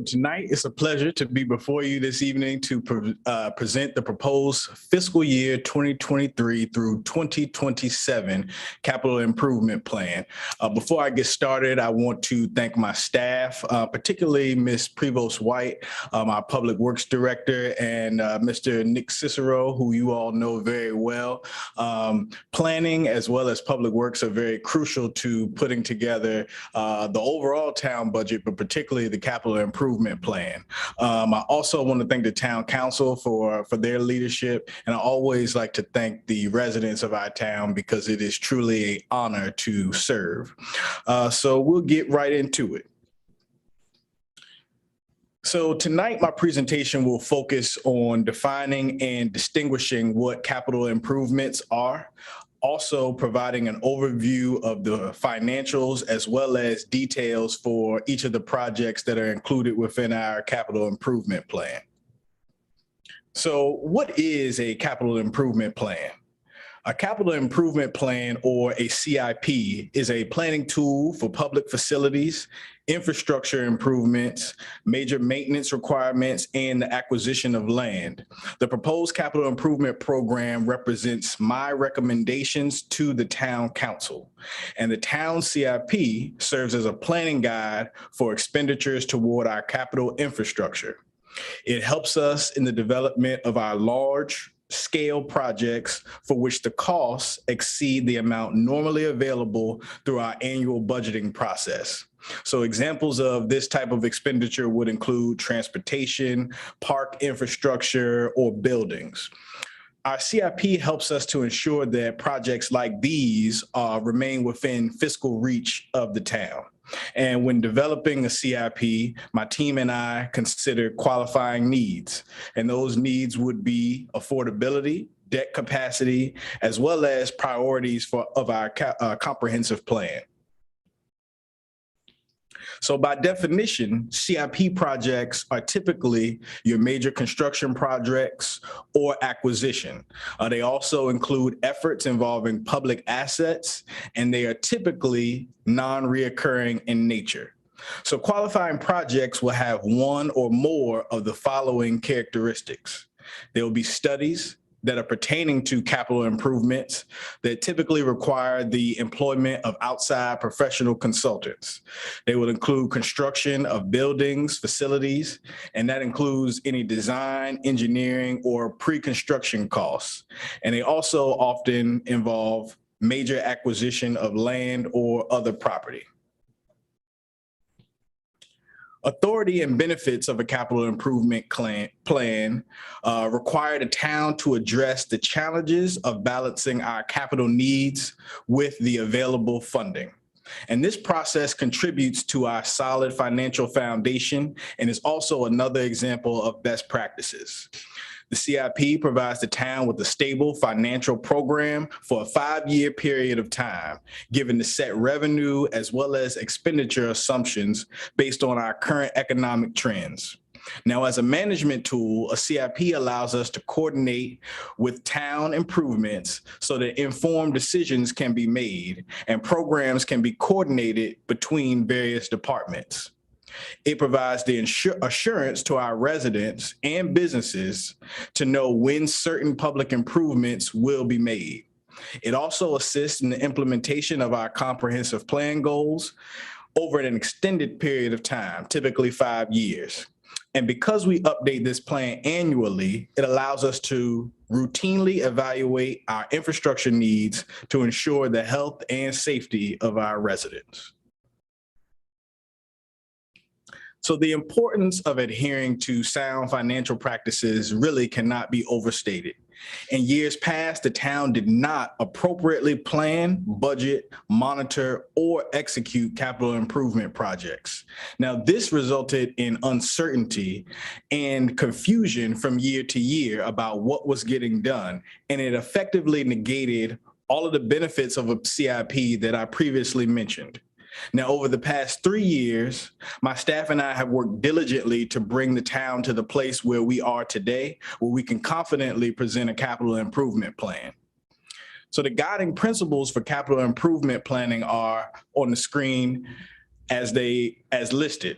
tonight, it's a pleasure to be before you this evening to present the proposed fiscal year 2023 through 2027 capital improvement plan. Before I get started, I want to thank my staff, particularly Ms. Prevost White, our Public Works Director, and Mr. Nick Cicero, who you all know very well. Planning as well as Public Works are very crucial to putting together the overall town budget, but particularly the capital improvement plan. I also want to thank the town council for their leadership, and I always like to thank the residents of our town because it is truly an honor to serve. So we'll get right into it. So tonight, my presentation will focus on defining and distinguishing what capital improvements are, also providing an overview of the financials as well as details for each of the projects that are included within our capital improvement plan. So what is a capital improvement plan? A capital improvement plan, or a CIP, is a planning tool for public facilities, infrastructure improvements, major maintenance requirements, and the acquisition of land. The proposed capital improvement program represents my recommendations to the town council, and the town CIP serves as a planning guide for expenditures toward our capital infrastructure. It helps us in the development of our large scale projects for which the costs exceed the amount normally available through our annual budgeting process. So examples of this type of expenditure would include transportation, park infrastructure, or buildings. Our CIP helps us to ensure that projects like these remain within fiscal reach of the town. And when developing a CIP, my team and I consider qualifying needs. And those needs would be affordability, debt capacity, as well as priorities of our comprehensive plan. So by definition, CIP projects are typically your major construction projects or acquisition. They also include efforts involving public assets, and they are typically non-reoccurring in nature. So qualifying projects will have one or more of the following characteristics. There will be studies that are pertaining to capital improvements that typically require the employment of outside professional consultants. They will include construction of buildings, facilities, and that includes any design, engineering, or pre-construction costs. And they also often involve major acquisition of land or other property. Authority and benefits of a capital improvement plan require the town to address the challenges of balancing our capital needs with the available funding. And this process contributes to our solid financial foundation and is also another example of best practices. The CIP provides the town with a stable financial program for a 5-year period of time, given the set revenue as well as expenditure assumptions based on our current economic trends. Now, as a management tool, a CIP allows us to coordinate with town improvements so that informed decisions can be made and programs can be coordinated between various departments. It provides the assurance to our residents and businesses to know when certain public improvements will be made. It also assists in the implementation of our comprehensive plan goals over an extended period of time, typically 5 years. And because we update this plan annually, it allows us to routinely evaluate our infrastructure needs to ensure the health and safety of our residents. So the importance of adhering to sound financial practices really cannot be overstated. In years past, the town did not appropriately plan, budget, monitor, or execute capital improvement projects. Now, this resulted in uncertainty and confusion from year to year about what was getting done, and it effectively negated all of the benefits of a CIP that I previously mentioned. Now, over the past 3 years, my staff and I have worked diligently to bring the town to the place where we are today, where we can confidently present a capital improvement plan. So the guiding principles for capital improvement planning are on the screen as listed.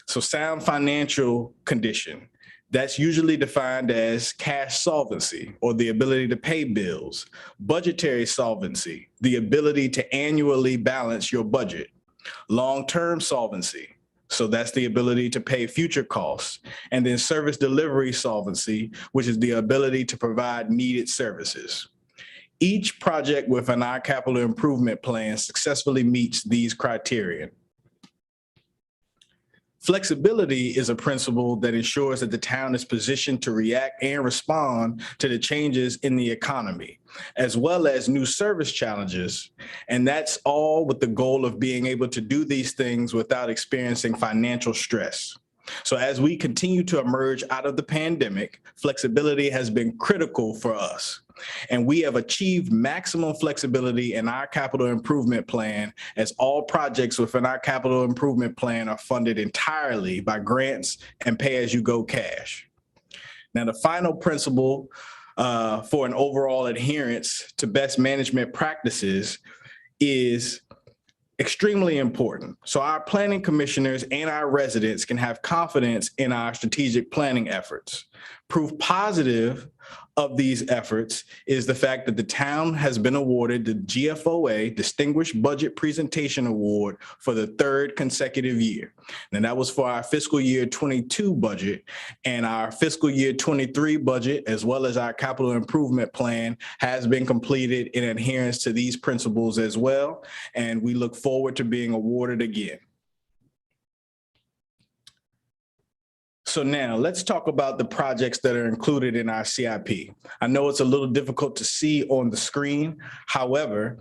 So sound financial condition. That's usually defined as cash solvency or the ability to pay bills, budgetary solvency, the ability to annually balance your budget, long-term solvency. So that's the ability to pay future costs, and then service delivery solvency, which is the ability to provide needed services. Each project within our capital improvement plan successfully meets these criteria. Flexibility is a principle that ensures that the town is positioned to react and respond to the changes in the economy, as well as new service challenges. And that's all with the goal of being able to do these things without experiencing financial stress. So as we continue to emerge out of the pandemic, flexibility has been critical for us. And we have achieved maximum flexibility in our capital improvement plan, as all projects within our capital improvement plan are funded entirely by grants and pay-as-you-go cash. Now, the final principle for an overall adherence to best management practices is extremely important. So our planning commissioners and our residents can have confidence in our strategic planning efforts. Proof positive of these efforts is the fact that the town has been awarded the GFOA Distinguished Budget Presentation Award for the third consecutive year. And that was for our fiscal year 22 budget, and our fiscal year 23 budget, as well as our capital improvement plan, has been completed in adherence to these principles as well. And we look forward to being awarded again. So now let's talk about the projects that are included in our CIP. I know it's a little difficult to see on the screen. However,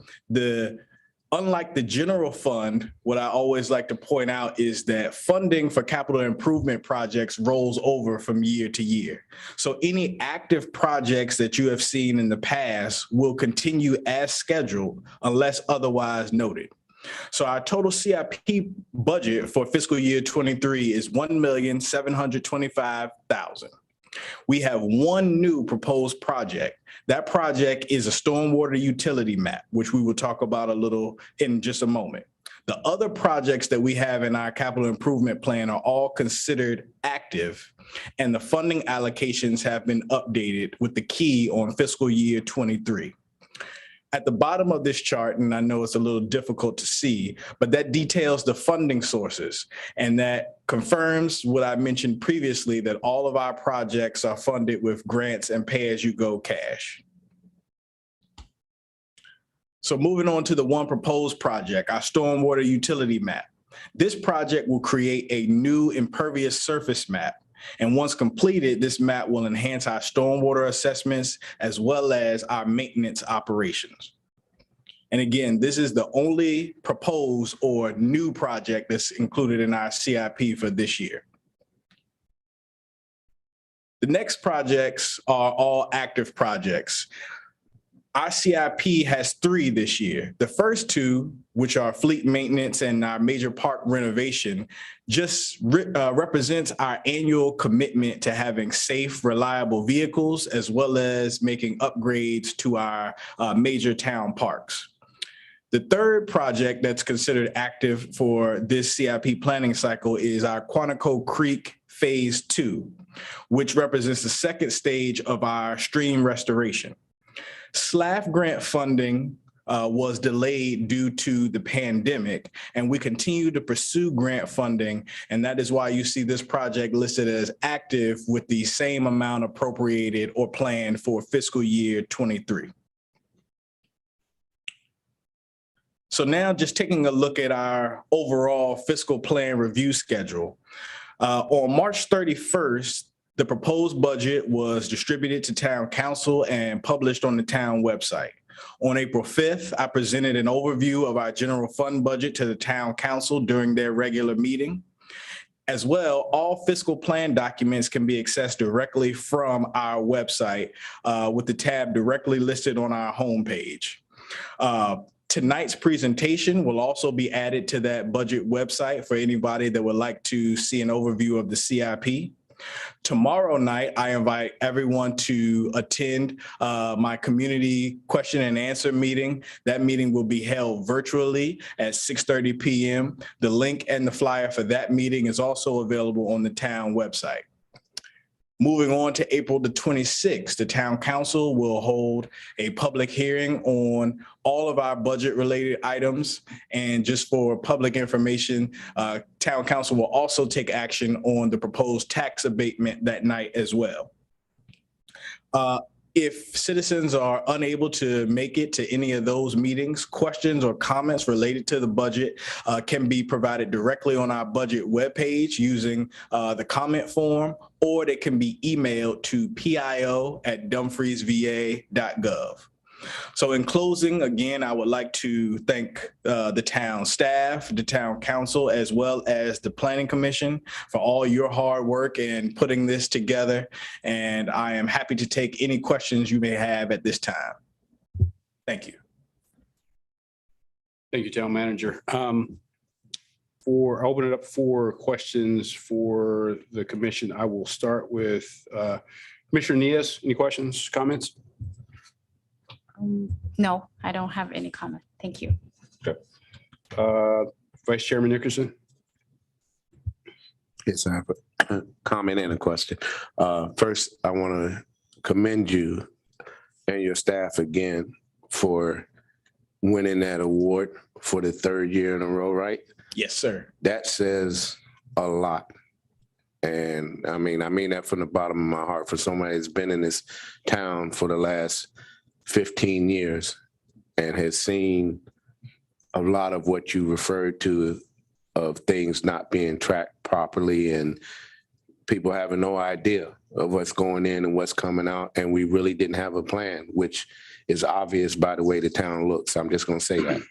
unlike the general fund, what I always like to point out is that funding for capital improvement projects rolls over from year to year. So any active projects that you have seen in the past will continue as scheduled unless otherwise noted. So our total CIP budget for fiscal year 23 is $1,725,000. We have one new proposed project. That project is a stormwater utility map, which we will talk about a little in just a moment. The other projects that we have in our capital improvement plan are all considered active, and the funding allocations have been updated with the key on fiscal year 23. At the bottom of this chart, and I know it's a little difficult to see, but that details the funding sources, and that confirms what I mentioned previously, that all of our projects are funded with grants and pay-as-you-go cash. So moving on to the one proposed project, our stormwater utility map. This project will create a new impervious surface map. And once completed, this map will enhance our stormwater assessments as well as our maintenance operations. And again, this is the only proposed or new project that's included in our CIP for this year. The next projects are all active projects. Our CIP has 3 this year. The first 2, which are fleet maintenance and our major park renovation, just represents our annual commitment to having safe, reliable vehicles, as well as making upgrades to our major town parks. The third project that's considered active for this CIP planning cycle is our Quantico Creek Phase 2, which represents the second stage of our stream restoration. SLAF grant funding was delayed due to the pandemic, and we continue to pursue grant funding, and that is why you see this project listed as active with the same amount appropriated or planned for fiscal year 23. So now just taking a look at our overall fiscal plan review schedule. On March 31st, the proposed budget was distributed to town council and published on the town website. On April 5th, I presented an overview of our general fund budget to the town council during their regular meeting. As well, all fiscal plan documents can be accessed directly from our website with the tab directly listed on our homepage. Tonight's presentation will also be added to that budget website for anybody that would like to see an overview of the CIP. Tomorrow night, I invite everyone to attend my community question and answer meeting. That meeting will be held virtually at 6:30 p.m. The link and the flyer for that meeting is also available on the town website. Moving on to April the 26th, the Town Council will hold a public hearing on all of our budget-related items. And just for public information, Town Council will also take action on the proposed tax abatement that night as well. If citizens are unable to make it to any of those meetings, questions or comments related to the budget can be provided directly on our budget webpage using the comment form, or they can be emailed to pio@dumfriesva.gov. So in closing, again, I would like to thank the town staff, the town council, as well as the planning commission for all your hard work in putting this together. And I am happy to take any questions you may have at this time. Thank you. Thank you, Town Manager. I'll open it up for questions for the commission. I will start with Commissioner Nias. Any questions, comments? No, I don't have any comment. Thank you. Okay. Vice Chairman Nickerson. Yes, I have a comment and a question. First, I want to commend you and your staff again for winning that award for the third year in a row, right? Yes, sir. That says a lot. And I mean that from the bottom of my heart for somebody that's been in this town for the last 15 years and has seen a lot of what you referred to of things not being tracked properly and people having no idea of what's going in and what's coming out. And we really didn't have a plan, which is obvious by the way the town looks. I'm just going to say that.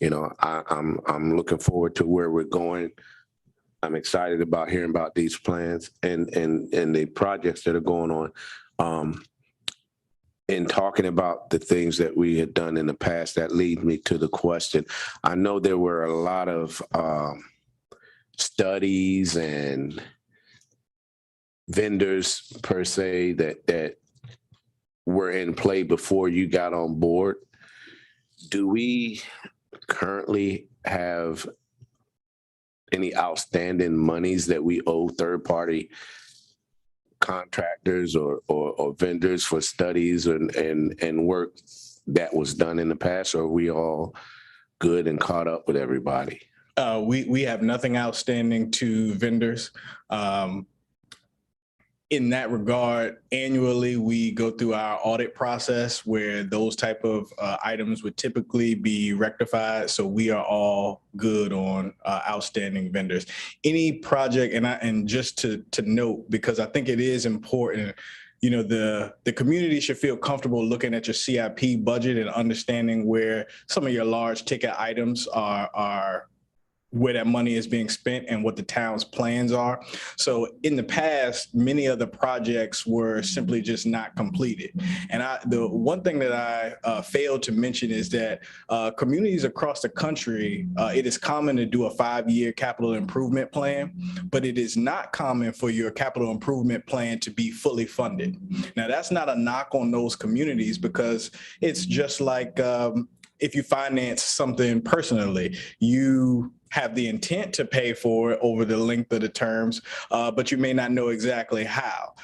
You know, I'm looking forward to where we're going. I'm excited about hearing about these plans and the projects that are going on. In talking about the things that we had done in the past, that leads me to the question. I know there were a lot of studies and vendors per se that were in play before you got on board. Do we currently have any outstanding monies that we owe third-party contractors or vendors for studies and work that was done in the past, or are we all good and caught up with everybody? We have nothing outstanding to vendors. In that regard, annually, we go through our audit process where those type of items would typically be rectified. So we are all good on outstanding vendors. Any project, and just to note, because I think it is important, you know, the community should feel comfortable looking at your CIP budget and understanding where some of your large ticket items are where that money is being spent and what the town's plans are. So in the past, many of the projects were simply just not completed. And the one thing that I failed to mention is that communities across the country, it is common to do a 5-year capital improvement plan, but it is not common for your capital improvement plan to be fully funded. Now, that's not a knock on those communities, because it's just like if you finance something personally, you have the intent to pay for it over the length of the terms, but you may not know exactly how.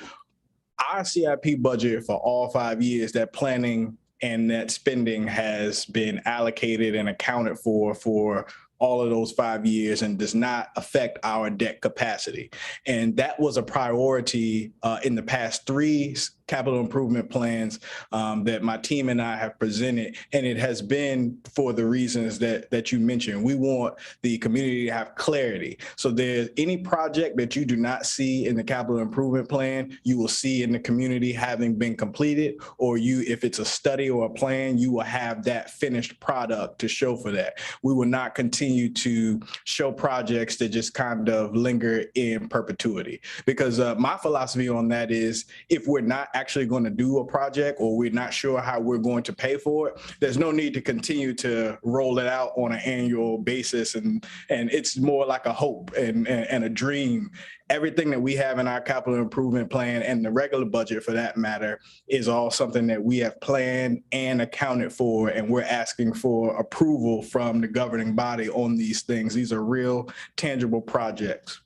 Our CIP budget for all 5 years, that planning and that spending has been allocated and accounted for all of those 5 years and does not affect our debt capacity. And that was a priority in the past 3 capital improvement plans that my team and I have presented. And it has been for the reasons that you mentioned. We want the community to have clarity. So there's any project that you do not see in the capital improvement plan, you will see in the community having been completed, or if it's a study or a plan, you will have that finished product to show for that. We will not continue to show projects that just kind of linger in perpetuity, because my philosophy on that is, if we're not actually going to do a project or we're not sure how we're going to pay for it, there's no need to continue to roll it out on an annual basis. And it's more like a hope and a dream. Everything that we have in our capital improvement plan and the regular budget for that matter is all something that we have planned and accounted for, and we're asking for approval from the governing body on these things. These are real tangible projects.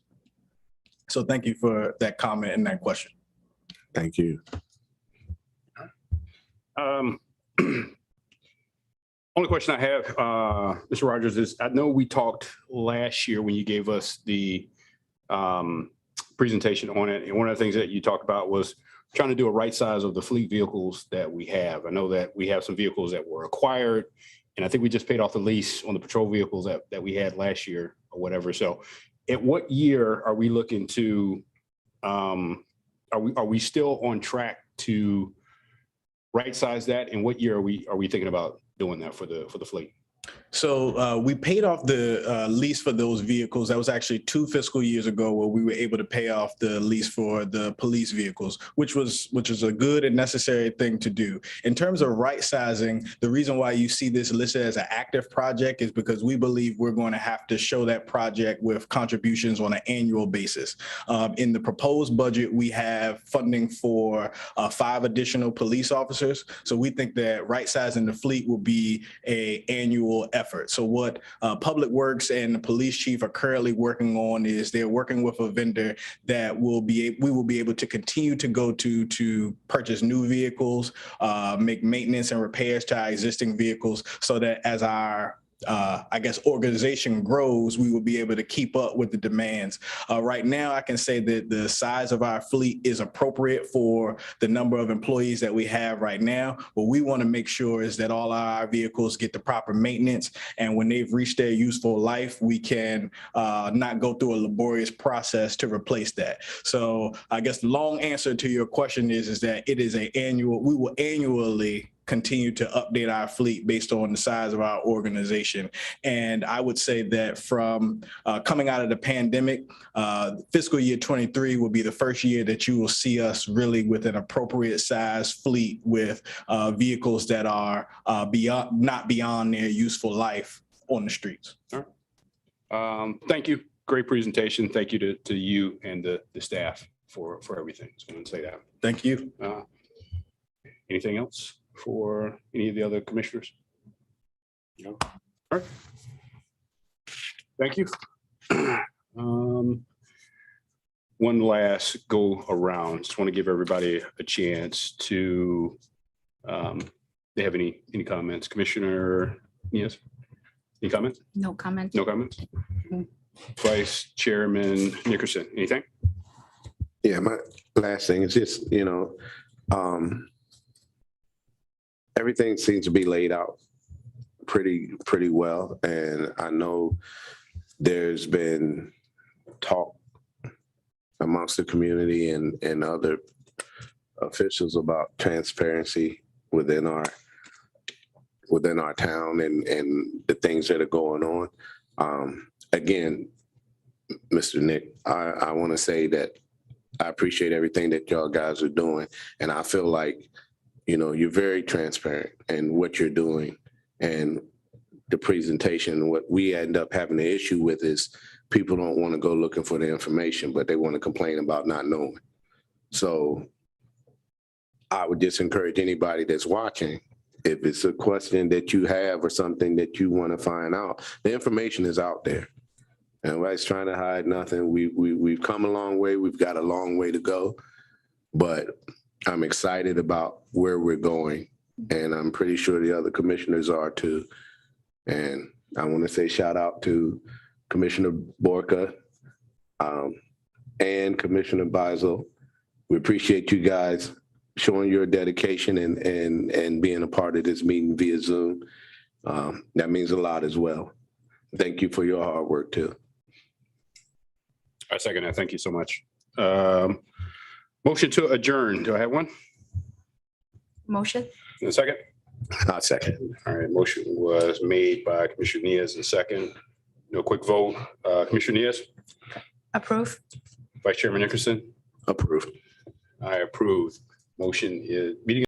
So thank you for that comment and that question. Thank you. Only question I have, Mr. Rogers, is I know we talked last year when you gave us the presentation on it. And one of the things that you talked about was trying to do a right size of the fleet vehicles that we have. I know that we have some vehicles that were acquired, and I think we just paid off the lease on the patrol vehicles that we had last year or whatever. So at what year are we looking to, are we still on track to right size that? And what year are we thinking about doing that for the fleet? So we paid off the lease for those vehicles. That was actually 2 fiscal years ago where we were able to pay off the lease for the police vehicles, which is a good and necessary thing to do. In terms of right sizing, the reason why you see this listed as an active project is because we believe we're going to have to show that project with contributions on an annual basis. In the proposed budget, we have funding for 5 additional police officers. So we think that right sizing the fleet will be an annual effort. So what Public Works and the police chief are currently working on is they're working with a vendor that we will be able to continue to go to purchase new vehicles, make maintenance and repairs to our existing vehicles, so that as our organization grows, we will be able to keep up with the demands. Right now, I can say that the size of our fleet is appropriate for the number of employees that we have right now. What we want to make sure is that all our vehicles get the proper maintenance, and when they've reached their useful life, we can not go through a laborious process to replace that. So I guess the long answer to your question is that it is we will annually continue to update our fleet based on the size of our organization. And I would say that from coming out of the pandemic, fiscal year 23 will be the first year that you will see us really with an appropriate size fleet with vehicles that are not beyond their useful life on the streets. All right. Thank you. Great presentation. Thank you to you and the staff for everything. So I want to say that. Thank you. Anything else for any of the other commissioners? No. All right. Thank you. One last go around. Just want to give everybody a chance to, they have any comments? Commissioner, yes? Any comments? No comment. No comments? Vice Chairman Nickerson, anything? Yeah, my last thing is just, everything seems to be laid out pretty well. And I know there's been talk amongst the community and other officials about transparency within our town and the things that are going on. Again, Mr. Nick, I want to say that I appreciate everything that y'all guys are doing. And I feel like, you're very transparent in what you're doing and the presentation. What we end up having an issue with is people don't want to go looking for the information, but they want to complain about not knowing. So I would just encourage anybody that's watching, if it's a question that you have or something that you want to find out, the information is out there. And nobody's trying to hide nothing. We've come a long way. We've got a long way to go, but I'm excited about where we're going, and I'm pretty sure the other commissioners are too. And I want to say shout out to Commissioner Borka and Commissioner Beisel. We appreciate you guys showing your dedication and being a part of this meeting via Zoom. That means a lot as well. Thank you for your hard work too. I second that. Thank you so much. Motion to adjourn. Do I have one? Motion. In a second? I'll second. All right. Motion was made by Commissioner Nias and second. No quick vote. Commissioner Nias? Approve. Vice Chairman Nickerson? Approved. I approve. Motion is, meeting